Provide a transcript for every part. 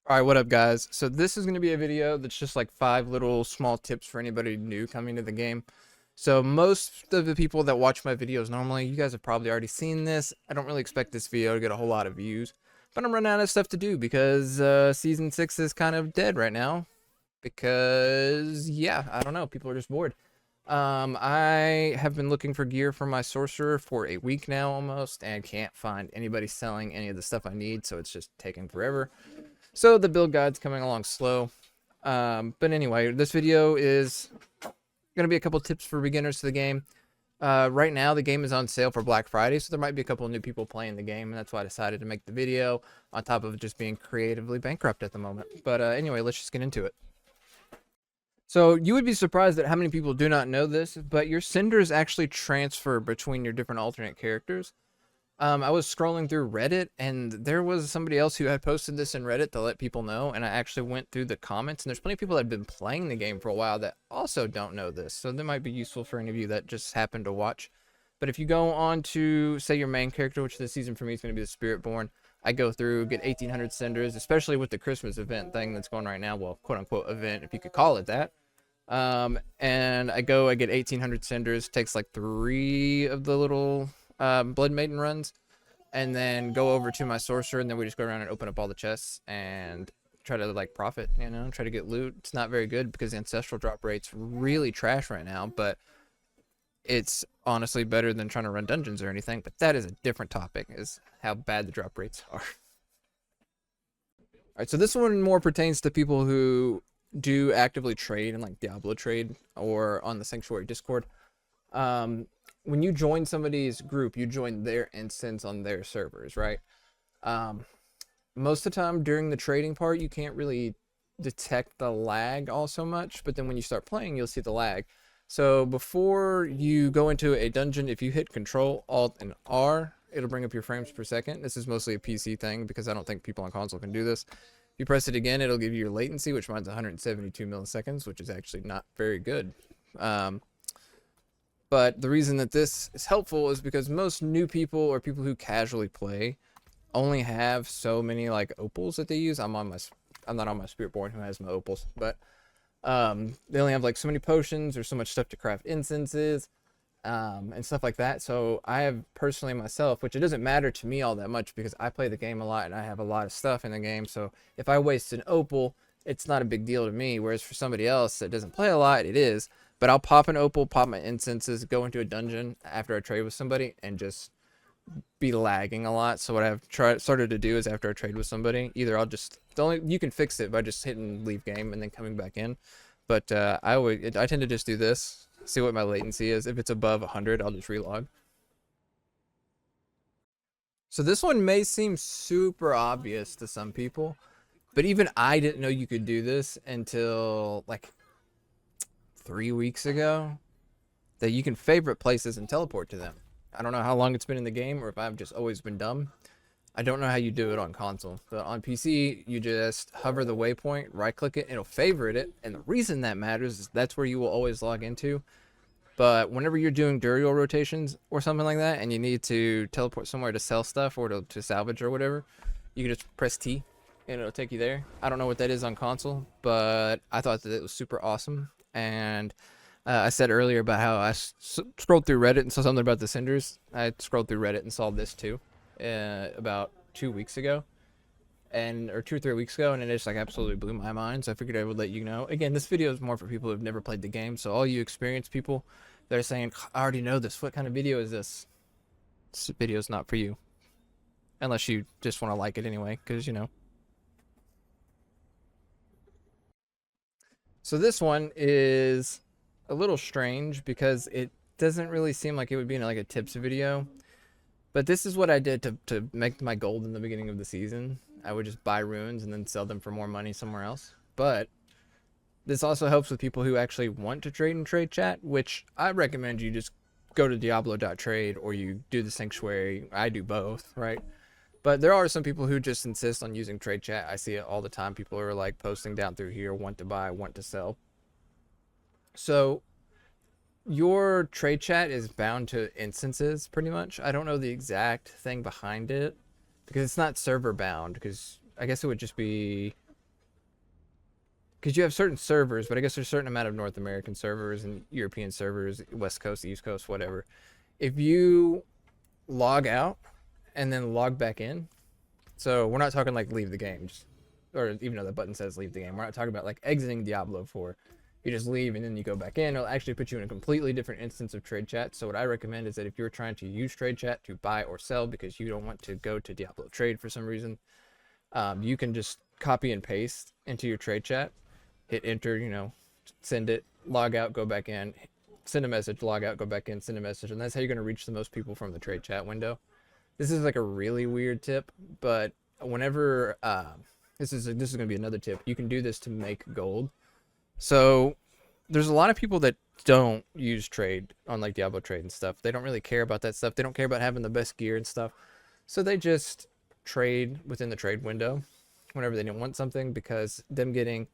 Alright, what up guys? So this is going to be a video that's just like 5 little small tips for anybody new coming to the game. So most of the people that watch my videos normally, you guys have probably already seen this. I don't really expect this video to get a whole lot of views. But I'm running out of stuff to do because Season 6 is kind of dead right now. Because, yeah, I don't know, people are just bored. I have been looking for gear for my sorcerer for a week now almost, and can't find anybody selling any of the stuff I need, so it's just taking forever. So the build guide's coming along slow. But anyway, this video is going to be a couple tips for beginners to the game. Right now, the game is on sale for Black Friday, so there might be a couple of new people playing the game, and that's why I decided to make the video, on top of just being creatively bankrupt at the moment. But anyway, let's just get into it. So you would be surprised at how many people do not know this, but your cinders actually transfer between your different alternate characters. I was scrolling through Reddit, and there was somebody else who had posted this in Reddit to let people know, and I actually went through the comments, and there's plenty of people that have been playing the game for a while that also don't know this, so that might be useful for any of you that just happen to watch. But if you go on to, say, your main character, which this season for me is going to be the Spiritborn, I go through, get 1800 cinders, especially with the Christmas event thing that's going right now, well, quote-unquote event, if you could call it that. And I get 1800 cinders, takes like 3 of the little Blood Maiden runs, and then go over to my sorcerer, and then we just go around and open up all the chests and try to like profit, you know, try to get loot. It's not very good because the ancestral drop rate's really trash right now, but it's honestly better than trying to run dungeons or anything. But that is a different topic, is how bad the drop rates are. Alright, so this one more pertains to people who do actively trade in like Diablo trade or on the Sanctuary Discord. When you join somebody's group, you join their instance on their servers, right? Most of the time during the trading part, you can't really detect the lag all so much, but then when you start playing, you'll see the lag. So before you go into a dungeon, if you hit Control, Alt, and R, it'll bring up your frames per second. This is mostly a PC thing because I don't think people on console can do this. If you press it again, it'll give you your latency, which mine's 172 milliseconds, which is actually not very good. But the reason that this is helpful is because most new people or people who casually play only have so many like opals that they use. I'm not on my Spiritborn who has my opals, but they only have like so many potions or so much stuff to craft incenses and stuff like that. So I have personally myself, which it doesn't matter to me all that much because I play the game a lot and I have a lot of stuff in the game. So if I waste an opal, it's not a big deal to me. Whereas for somebody else that doesn't play a lot, it is. But I'll pop an opal, pop my incenses, go into a dungeon after I trade with somebody, and just be lagging a lot. So what I've started to do is after I trade with somebody, either I'll just you can fix it by just hitting leave game and then coming back in. But I tend to just do this, see what my latency is. If it's above 100, I'll just relog. So this one may seem super obvious to some people, but even I didn't know you could do this until like 3 weeks ago, that you can favorite places and teleport to them. I don't know how long it's been in the game or if I've just always been dumb. I don't know how you do it on console, but on PC you just hover the waypoint, right click it, and it'll favorite it. And the reason that matters is that's where you will always log into. But whenever you're doing burial rotations or something like that and you need to teleport somewhere to sell stuff or to salvage or whatever, you can just press T and it'll take you there. I don't know what that is on console, but I thought that it was super awesome. And I said earlier about how I scrolled through Reddit and saw something about the cinders. I scrolled through Reddit and saw this too about 2 weeks ago, or 2 or 3 weeks ago, and it just like absolutely blew my mind. So I figured I would let you know. Again, this video is more for people who've never played the game. So all you experienced people that are saying, "I already know this. What kind of video is this?" This video is not for you, unless you just want to like it anyway, because you know. So this one is a little strange because it doesn't really seem like it would be in like a tips video. But this is what I did to make my gold in the beginning of the season. I would just buy runes and then sell them for more money somewhere else. But this also helps with people who actually want to trade in trade chat, which I recommend you just go to diablo.trade or you do the sanctuary. I do both, right? But there are some people who just insist on using trade chat. I see it all the time. People are like posting down through here, want to buy, want to sell. So your trade chat is bound to instances pretty much. I don't know the exact thing behind it because it's not server bound, because I guess it would just be because you have certain servers, but I guess there's a certain amount of North American servers and European servers, West Coast, East Coast, whatever. If you log out and then log back in, so we're not talking like leave the game, just, or even though the button says leave the game, we're not talking about like exiting Diablo 4. You just leave and then you go back in. It'll actually put you in a completely different instance of trade chat. So what I recommend is that if you're trying to use trade chat to buy or sell because you don't want to go to Diablo trade for some reason, you can just copy and paste into your trade chat, hit enter, send it, log out, go back in, send a message, log out, go back in, send a message, and that's how you're going to reach the most people from the trade chat window. This is like a really weird tip, but whenever this is going to be another tip. You can do this to make gold. So there's a lot of people that don't use trade on like Diablo trade and stuff. They don't really care about that stuff. They don't care about having the best gear and stuff. So they just trade within the trade window whenever they don't want something, because them getting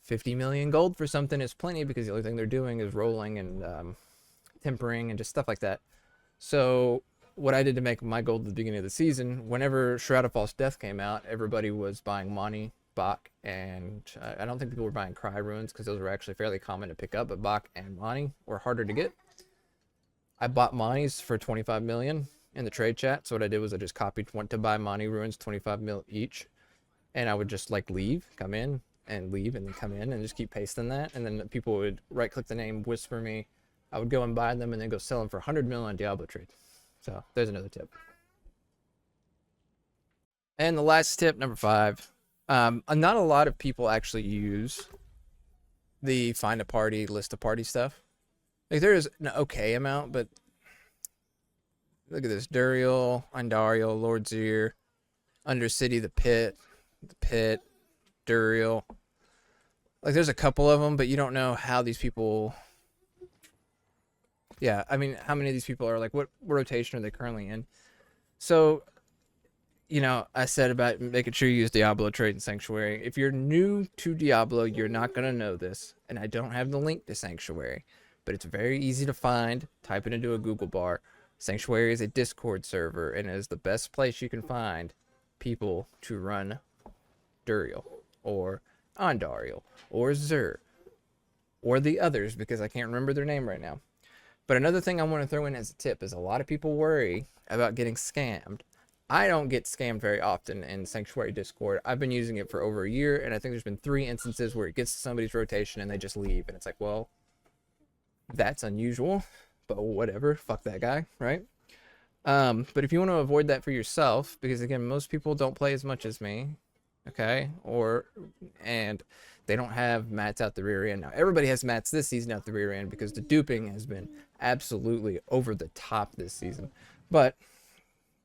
50 million gold for something is plenty, because the only thing they're doing is rolling and tempering and just stuff like that. So what I did to make my gold at the beginning of the season, whenever Shroud of False Death came out, everybody was buying Mani, Bach, and I don't think people were buying Cry Runes because those were actually fairly common to pick up, but Bach and Mani were harder to get. I bought Mani's for 25 million in the trade chat. So what I did was I just went to buy Mani Runes, 25 mil each, and I would just like leave, come in, and leave, and then come in, and just keep pasting that. And then people would right click the name, whisper me. I would go and buy them and then go sell them for 100 mil on Diablo trade. So there's another tip. And the last tip, number 5. Not a lot of people actually use the find a party, list a party stuff. Like there is an okay amount, but look at this: Duriel, Andariel, Lord Zir, Undercity, the Pit, Duriel. Like there's a couple of them, but you don't know how these people. Yeah, I mean, how many of these people are like, what rotation are they currently in? So, I said about making sure you use Diablo trade and Sanctuary. If you're new to Diablo, you're not going to know this. And I don't have the link to Sanctuary, but it's very easy to find. Type it into a Google bar. Sanctuary is a Discord server and it is the best place you can find people to run Duriel or Andariel or Zur or the others, because I can't remember their name right now. But another thing I want to throw in as a tip is a lot of people worry about getting scammed. I don't get scammed very often in Sanctuary Discord. I've been using it for over a year, and I think there's been 3 instances where it gets to somebody's rotation and they just leave. And it's like, well, that's unusual, but whatever. Fuck that guy, right? But if you want to avoid that for yourself, because again, most people don't play as much as me, okay? And they don't have mats out the rear end. Now, everybody has mats this season out the rear end because the duping has been absolutely over the top this season. But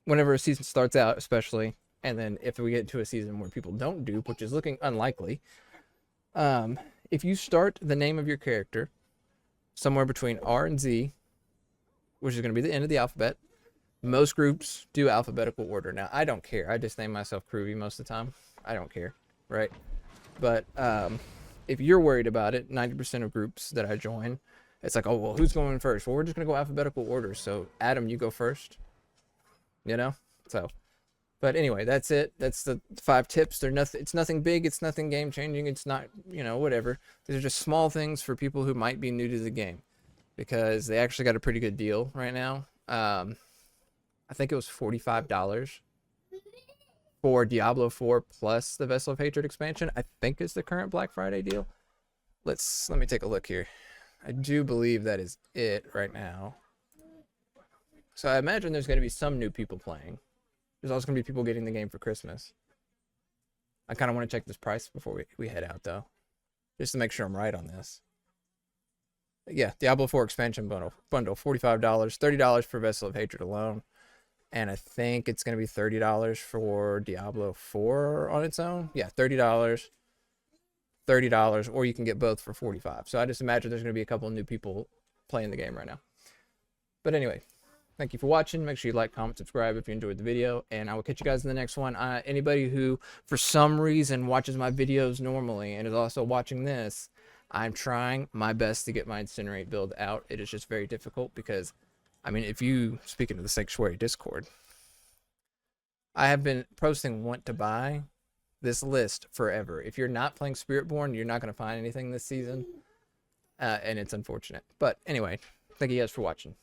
whenever a season starts out, especially, and then if we get to a season where people don't dupe, which is looking unlikely, if you start the name of your character somewhere between R and Z, which is going to be the end of the alphabet, most groups do alphabetical order. Now, I don't care. I just name myself Groovy most of the time. I don't care, right? But if you're worried about it, 90% of groups that I join, it's like, oh, well, who's going first? Well, we're just going to go alphabetical order. So, Adam, you go first. So, but anyway, that's it. That's the 5 tips. They're nothing. It's nothing big. It's nothing game changing. It's not, whatever. These are just small things for people who might be new to the game, because they actually got a pretty good deal right now. I think it was $45 for Diablo 4 plus the Vessel of Hatred expansion. I think is the current Black Friday deal. Let me take a look here. I do believe that is it right now. So I imagine there's going to be some new people playing. There's also going to be people getting the game for Christmas. I kind of want to check this price before we head out, though, just to make sure I'm right on this. Yeah, Diablo 4 expansion bundle, $45, $30 for Vessel of Hatred alone. And I think it's going to be $30 for Diablo 4 on its own. Yeah, $30, or you can get both for $45. So I just imagine there's going to be a couple of new people playing the game right now. But anyway, thank you for watching. Make sure you like, comment, subscribe if you enjoyed the video, and I will catch you guys in the next one. Anybody who, for some reason, watches my videos normally and is also watching this, I'm trying my best to get my Incinerate build out. It is just very difficult because, I mean, speaking of the Sanctuary Discord, I have been posting want to buy this list forever. If you're not playing Spiritborn, you're not going to find anything this season, and it's unfortunate. But anyway, thank you guys for watching.